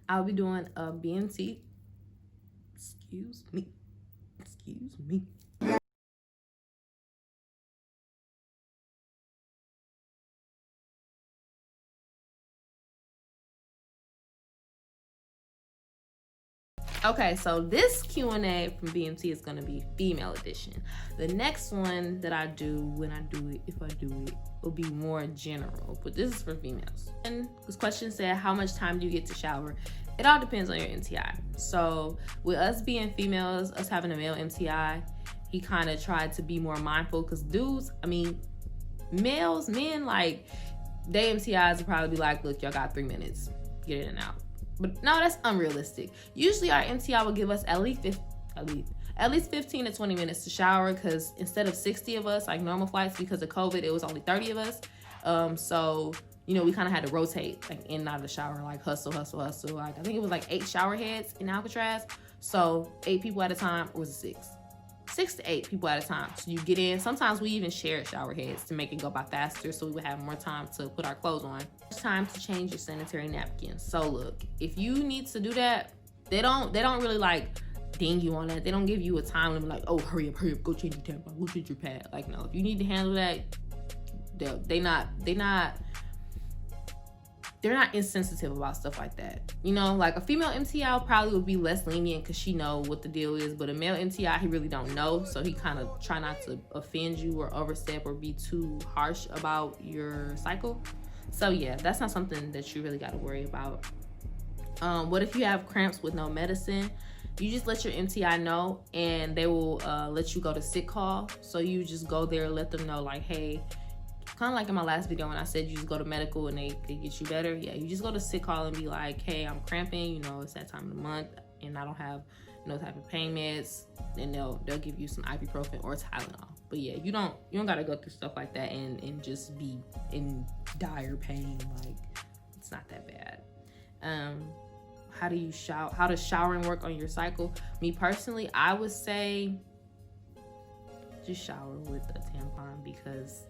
I'll be doing a BMT. Excuse me. Okay, so this Q&A from BMT is going to be female edition. The next one that I do, when I do it, if I do it, will be more general, but this is for females. And this question said, how much time do you get to shower? It all depends on your MTI. So with us being females, us having a male MTI, he kind of tried to be more mindful, because dudes, I mean, men, like, their MTIs will probably be like, look, y'all got 3 minutes, get in and out. But no, that's unrealistic. Usually our MTI will give us at least 15 to 20 minutes to shower, because instead of 60 of us, like normal flights, because of COVID, it was only 30 of us. So, you know, we kind of had to rotate, like, in and out of the shower, like hustle. Like, I think it was like 8 shower heads in Alcatraz. So 8 people at a time, or was it 6 to 8 people at a time. So you get in. Sometimes we even share shower heads to make it go by faster, so we would have more time to put our clothes on. It's time to change your sanitary napkins. So look, if you need to do that, they don't really like ding you on that. They don't give you a time limit like, oh, hurry up, go change your tampon, go change your pad. Like, no, if you need to handle that, they're not insensitive about stuff like that. You know, like a female MTI probably would be less lenient because she know what the deal is, but a male MTI, he really don't know, so he kind of try not to offend you or overstep or be too harsh about your cycle. So yeah, that's not something that you really got to worry about. What if you have cramps with no medicine? You just let your MTI know, and they will let you go to sick call. So you just go there, let them know, like, hey, kind of like in my last video when I said you just go to medical and they get you better. Yeah, you just go to sick call and be like, hey, I'm cramping, you know, it's that time of the month and I don't have no type of pain meds. Then they'll give you some ibuprofen or Tylenol. But yeah, you don't gotta go through stuff like that and just be in dire pain. Like, it's not that bad. How does showering work on your cycle? Me personally, I would say just shower with a tampon, because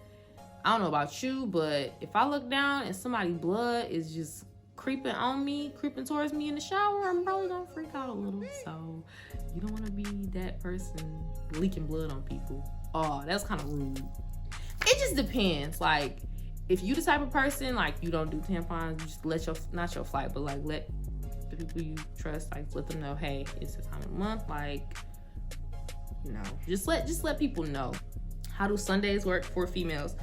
I don't know about you, but if I look down and somebody's blood is just creeping towards me in the shower, I'm probably gonna freak out a little. So you don't want to be that person leaking blood on people. Oh, that's kind of rude. It just depends. Like, if you the type of person, like, you don't do tampons, you just let not your flight, but like let the people you trust, like, let them know, hey, it's the time of the month. Like, you know, just let people know. How do Sundays work for females?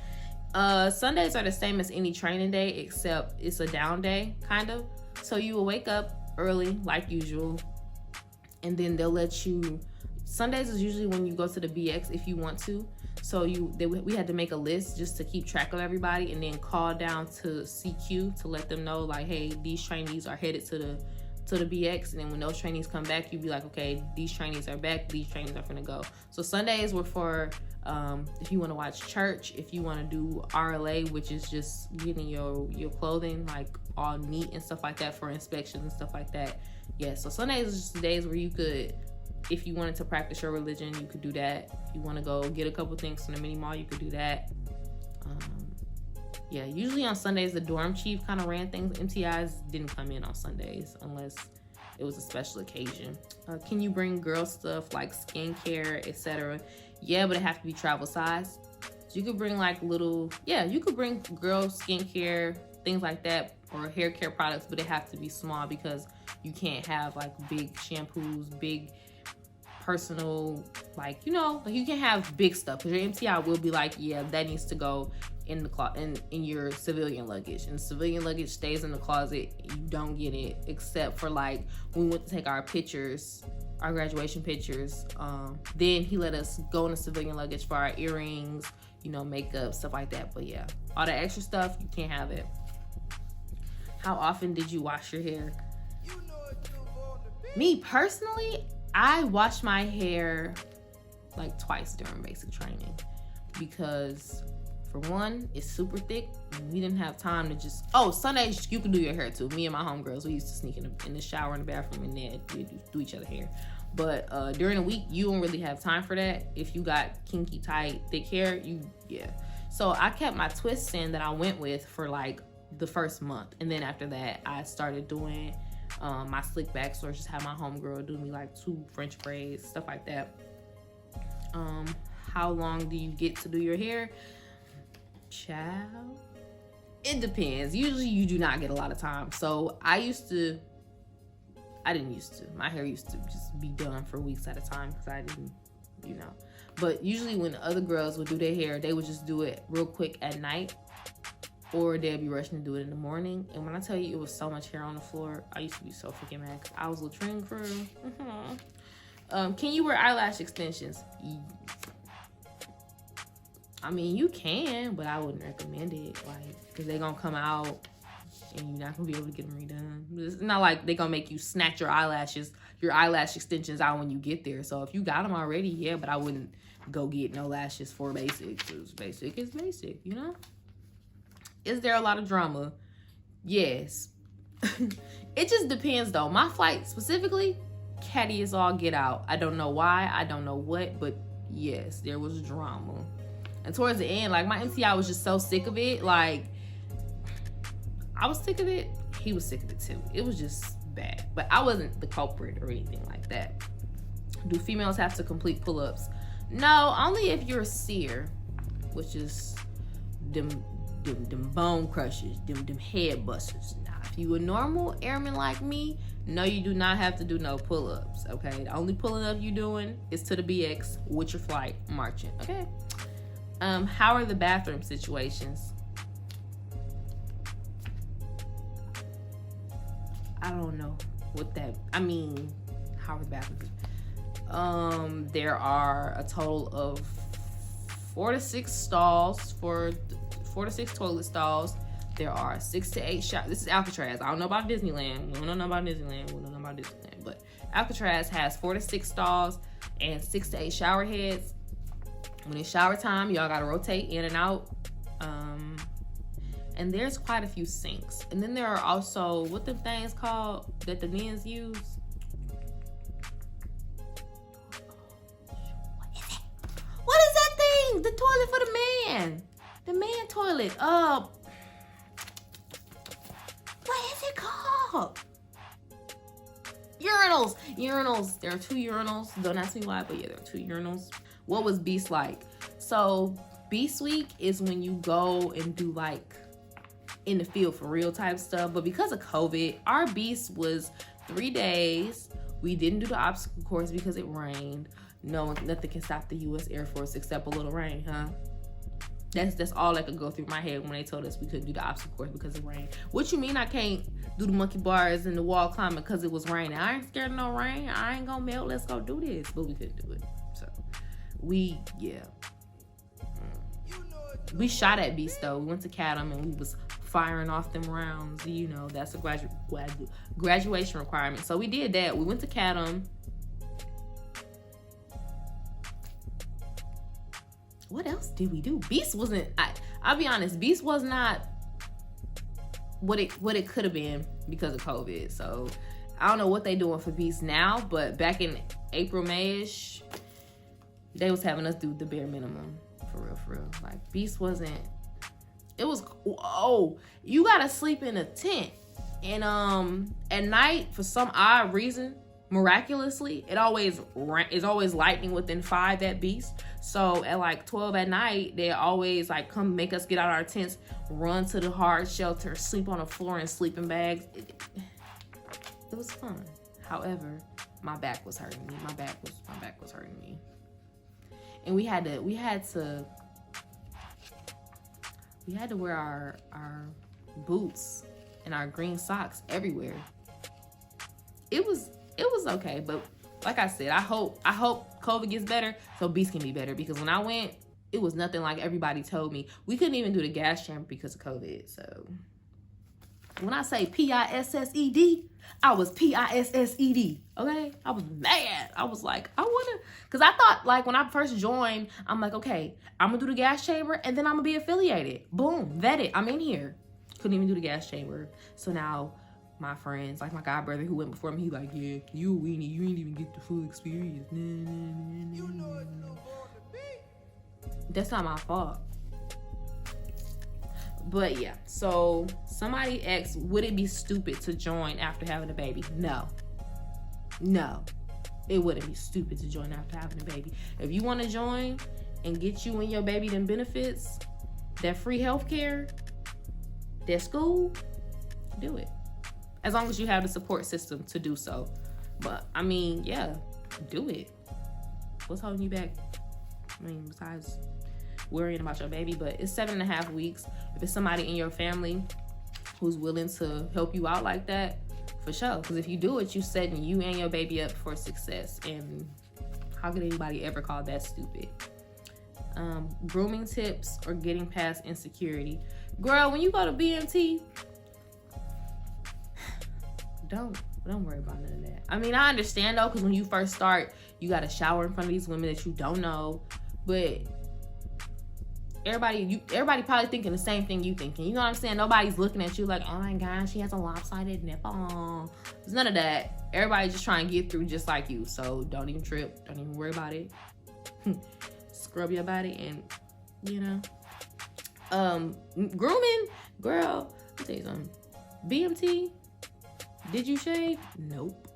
Sundays are the same as any training day, except it's a down day, kind of. So you will wake up early, like usual, and then they'll let you. Sundays is usually when you go to the BX if you want to. So we had to make a list just to keep track of everybody, and then call down to CQ to let them know, like, hey, these trainees are headed to the BX, and then when those trainees come back, you'd be like, okay, these trainees are back, these trainees are gonna go. So Sundays were for if you want to watch church, if you want to do RLA, which is just getting your clothing like all neat and stuff like that for inspections and stuff like that. Yeah, so Sundays is just the days where you could, if you wanted to practice your religion, you could do that. If you want to go get a couple things from the mini mall, you could do that. Yeah, usually on Sundays, the dorm chief kind of ran things. MTIs didn't come in on Sundays unless it was a special occasion. Can you bring girl stuff like skincare, etc.? Yeah, but it have to be travel size. So you could bring like you could bring girl skincare, things like that, or hair care products, but it have to be small, because you can't have like big shampoos, big personal, like, you know, like, you can have big stuff, because your MTI will be like, yeah, that needs to go in the in your civilian luggage, and civilian luggage stays in the closet. You don't get it, except for like when we went to take our pictures, our graduation pictures. Then he let us go in the civilian luggage for our earrings, you know, makeup, stuff like that. But yeah, all the extra stuff, you can't have it. How often did you wash your hair? Me personally, I wash my hair like twice during basic training, because for one, it's super thick. We didn't have time to just, Sundays you can do your hair too. Me and my homegirls, we used to sneak in the shower in the bathroom, and then we do each other hair. But during the week, you don't really have time for that. If you got kinky, tight, thick hair, So I kept my twist in that I went with for like the first month, and then after that, I started doing My slick backs, or just have my homegirl do me like 2 French braids, stuff like that. How long do you get to do your hair? Child, it depends. Usually you do not get a lot of time. So my hair used to just be done for weeks at a time because I didn't, But usually when other girls would do their hair, they would just do it real quick at night, or they'd be rushing to do it in the morning. And when I tell you it was so much hair on the floor, I used to be so freaking mad because I was latrine crew. Can you wear eyelash extensions? I mean, you can, but I wouldn't recommend it, because they're gonna come out and you're not gonna be able to get them redone. It's not like they're gonna make you snatch your eyelash extensions out when you get there. So if you got them already, yeah, but I wouldn't go get no lashes for basic, because basic is basic, Is there a lot of drama? Yes. It just depends though. My flight specifically, catty as all get out. I don't know why, I don't know what, but yes, there was drama. And towards the end, like, my MCI was just so sick of it. Like, I was sick of it. He was sick of it too. It was just bad. But I wasn't the culprit or anything like that. Do females have to complete pull-ups? No, only if you're a seer, which is them bone crushers, them headbusters. Now, if you a normal airman like me, no, you do not have to do no pull-ups, okay? The only pulling up you doing is to the BX with your flight marching, okay? How are the bathroom situations? I don't know what that, how are the bathrooms? There are a total of 4 to 6 stalls, 4 to 6 toilet stalls. There are 6 to 8 showers. This is Alcatraz. I don't know about Disneyland. We don't know about Disneyland. But Alcatraz has 4 to 6 stalls and 6 to 8 shower heads. When it's shower time, y'all gotta rotate in and out. And there's quite a few sinks. And then there are also, what the things called that the men's use? What is that thing? The toilet for the man. The man toilet. What is it called? Urinals. There are 2 urinals. Don't ask me why, but yeah, there are 2 urinals. What was Beast like? So Beast Week is when you go and do like in the field for real type stuff. But because of COVID, our Beast was 3 days. We didn't do the obstacle course because it rained. Nothing can stop the U.S. Air Force except a little rain, huh? That's all that could go through my head when they told us we couldn't do the obstacle course because of rain. What you mean I can't do the monkey bars and the wall climbing because it was raining? I ain't scared of no rain. I ain't gonna melt. Let's go do this. But we couldn't do it. So we shot at Beast though. We went to Cadam and we was firing off them rounds. That's a graduation requirement. So we did that. We went to Cadam. What else did we do? Beast wasn't, I'll be honest, Beast was not what it could have been because of COVID. So I don't know what they doing for Beast now, but back in April, May-ish, they was having us do the bare minimum. For real. Like, Beast wasn't, it was, you gotta sleep in a tent. And at night, for some odd reason, miraculously, it's always lightning within 5 at Beast. So at like 12 at night, they always like come make us get out of our tents, run to the hard shelter, sleep on the floor in sleeping bags. It was fun. However, my back was hurting me. My back was hurting me. And we had to wear our boots and our green socks everywhere. It was okay, but like I said, I hope COVID gets better so Beast can be better, because when I went, it was nothing like everybody told me. We couldn't even do the gas chamber because of COVID. So when I say PISSED, I was PISSED, okay? I was mad. I was like, because I thought, like, when I first joined, I'm like, okay, I'm gonna do the gas chamber and then I'm gonna be affiliated. Boom, vetted, I'm in here. Couldn't even do the gas chamber. So now my friends, like my god brother who went before me, he like, yeah, you a weenie, you ain't even get the full experience. You know it's no ball to be. That's not my fault. But yeah, so somebody asked, would it be stupid to join after having a baby? No, it wouldn't be stupid to join after having a baby. If you want to join and get you and your baby them benefits, that free healthcare, that school, do it. As long as you have the support system to do so. But I mean, yeah, do it. What's holding you back? I mean, besides worrying about your baby. But it's 7.5 weeks. If it's somebody in your family who's willing to help you out like that, for sure. Because if you do it, you're setting you and your baby up for success. And how could anybody ever call that stupid? Grooming tips or getting past insecurity. Girl, when you go to BMT, don't worry about none of that. I mean, I understand though, because when you first start, you got to shower in front of these women that you don't know. But everybody probably thinking the same thing you thinking. You know what I'm saying? Nobody's looking at you like, oh my gosh, she has a lopsided nipple. There's none of that. Everybody's just trying to get through just like you. So don't even trip. Don't even worry about it. Scrub your body and, you know. Grooming, girl, let me tell you something. BMT, did you shave? Nope.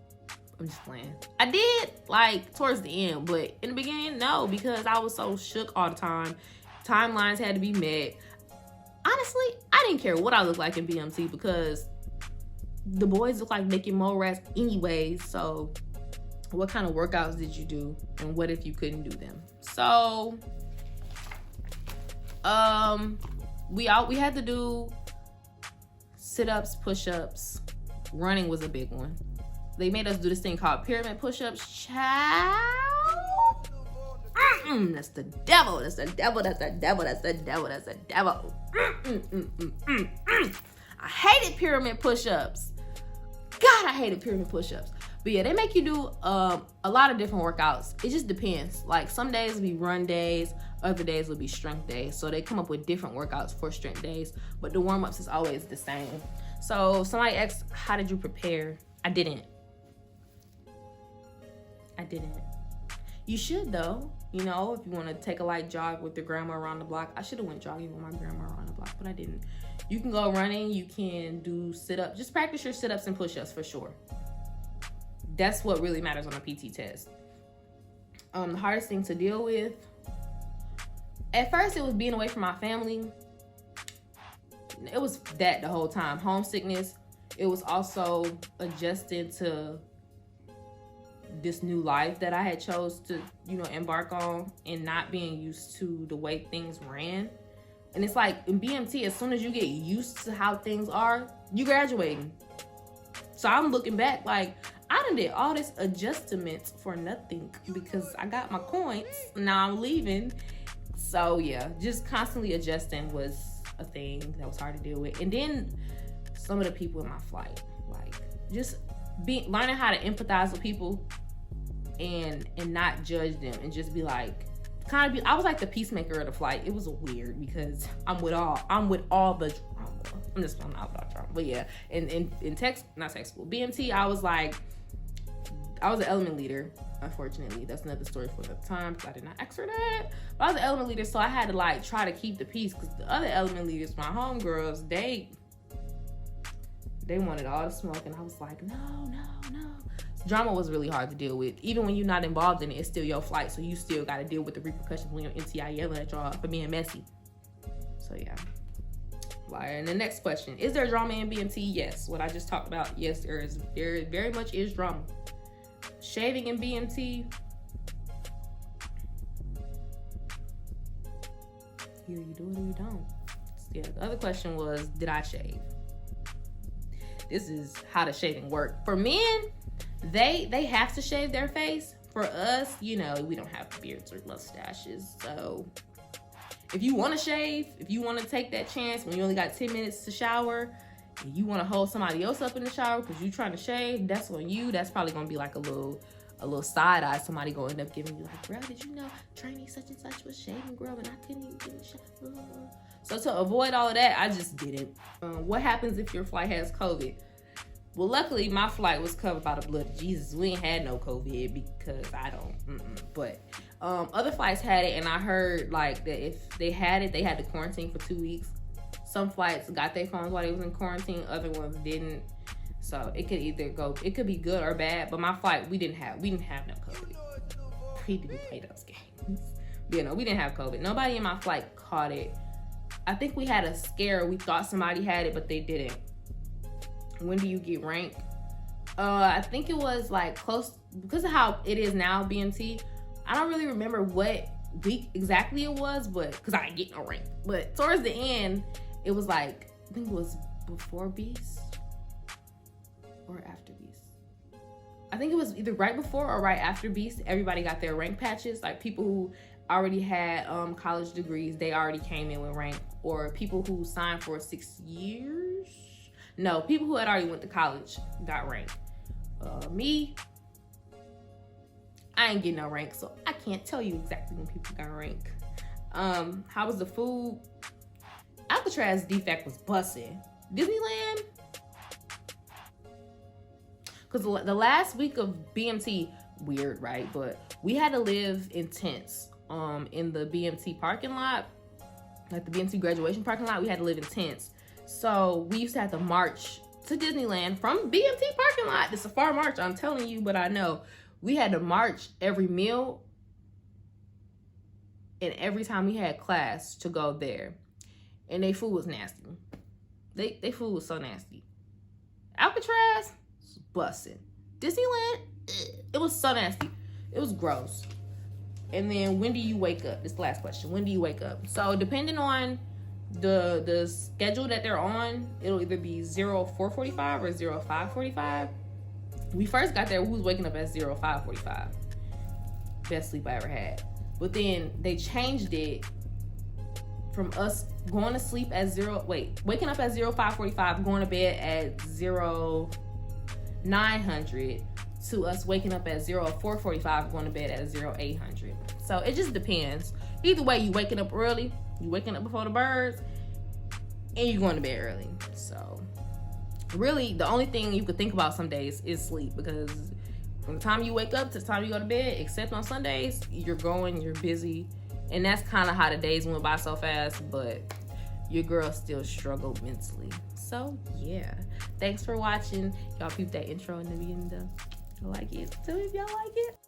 I'm just playing. I did, like, towards the end, but in the beginning, no, because I was so shook all the time. Timelines had to be met. Honestly, I didn't care what I looked like in BMT because the boys look like making mole rats anyways. So what kind of workouts did you do? And what if you couldn't do them? So, we had to do sit-ups, push-ups. Running was a big one. They made us do this thing called pyramid push-ups. Child. That's the devil. That's the devil. That's the devil. That's the devil. That's the devil. I hated pyramid push-ups. God, I hated pyramid push-ups. But yeah, they make you do a lot of different workouts. It just depends. Like some days will be run days, other days will be strength days. So they come up with different workouts for strength days, but the warm-ups is always the same. So somebody asked, how did you prepare? I didn't. You should though. You know, if you want to take a light jog with your grandma around the block. I should have went jogging with my grandma around the block, but I didn't. You can go running. You can do sit-ups. Just practice your sit-ups and push-ups for sure. That's what really matters on a PT test. The hardest thing to deal with, at first it was being away from my family. It was that the whole time. Homesickness. It was also adjusting to this new life that I had chose to, you know, embark on and not being used to the way things ran. And it's like in BMT, as soon as you get used to how things are, you graduating. So I'm looking back like, I done did all this adjustment for nothing because I got my coins. Now I'm leaving. So yeah, just constantly adjusting was a thing that was hard to deal with. And then some of the people in my flight, like just learning how to empathize with people and not judge them and just be like, I was like the peacemaker of the flight. It was weird because I'm with all the drama. I'm just playing out about drama. But yeah, in not tech school, BMT, I was an element leader. Unfortunately, that's another story for another time because I did not ask for that. But I was an element leader, so I had to like try to keep the peace because the other element leaders, my homegirls, they wanted all the smoke, and I was like, no. Drama was really hard to deal with. Even when you're not involved in it, it's still your flight, so you still got to deal with the repercussions when your NTI yelling at y'all for being messy. So yeah. And the next question, is there drama in BMT? Yes. What I just talked about, yes, there very much is drama. Shaving in BMT, either you do it or you don't. Yeah, the other question was, did I shave? This is how the shaving work. For men, they have to shave their face. For us, you know, we don't have beards or mustaches. So if you want to shave, if you want to take that chance when you only got 10 minutes to shower, and you want to hold somebody else up in the shower because you're trying to shave, that's on you. That's probably going to be like a little side eye. Somebody going to end up giving you like, girl, did you know trainee such and such was shaving, girl, and I couldn't even get in the shower. So to avoid all of that, I just didn't. What happens if your flight has COVID? Well, luckily, my flight was covered by the blood of Jesus. We ain't had no COVID because I don't. But other flights had it, and I heard like that if they had it, they had to quarantine for 2 weeks. Some flights got their phones while they was in quarantine, other ones didn't. So it could be good or bad. But my flight, we didn't have no COVID. We didn't play those games. You know, we didn't have COVID. Nobody in my flight caught it. I think we had a scare. We thought somebody had it, but they didn't. When do you get rank? I think it was like close, because of how it is now, BMT. I don't really remember what week exactly it was, but because I didn't get no rank. But towards the end, it was like, I think it was before Beast or after Beast. I think it was either right before or right after Beast. Everybody got their rank patches. Like people who already had college degrees, they already came in with rank. Or people who signed for 6 years. No, people who had already went to college got rank. Me, I ain't getting no rank, so I can't tell you exactly when people got rank. How was the food? Alcatraz defect was bussin'. Disneyland, because the last week of BMT, weird, right? But we had to live in tents in the BMT parking lot, like the BMT graduation parking lot. We had to live in tents. So we used to have to march to Disneyland from BMT parking lot. It's a far march, I'm telling you, but I know. We had to march every meal and every time we had class to go there. And their food was nasty. They food was so nasty. Alcatraz, bussin'. Disneyland, it was so nasty. It was gross. And then when do you wake up? This is the last question. When do you wake up? So depending on the schedule that they're on, it'll either be 04:45 or 05:45. We first got there, we was waking up at 05:45. Best sleep I ever had. But then they changed it from us going to sleep at waking up at 05:45, going to bed at 0900, to us waking up at 04:45, going to bed at 0800. So it just depends. Either way, you waking up early, you waking up before the birds, and you going to bed early. So really, the only thing you could think about some days is sleep, because from the time you wake up to the time you go to bed, except on Sundays, you're busy. And that's kind of how the days went by so fast, but your girl still struggled mentally. So yeah, thanks for watching. Y'all peep that intro in the beginning though. I like it. Tell me if y'all like it.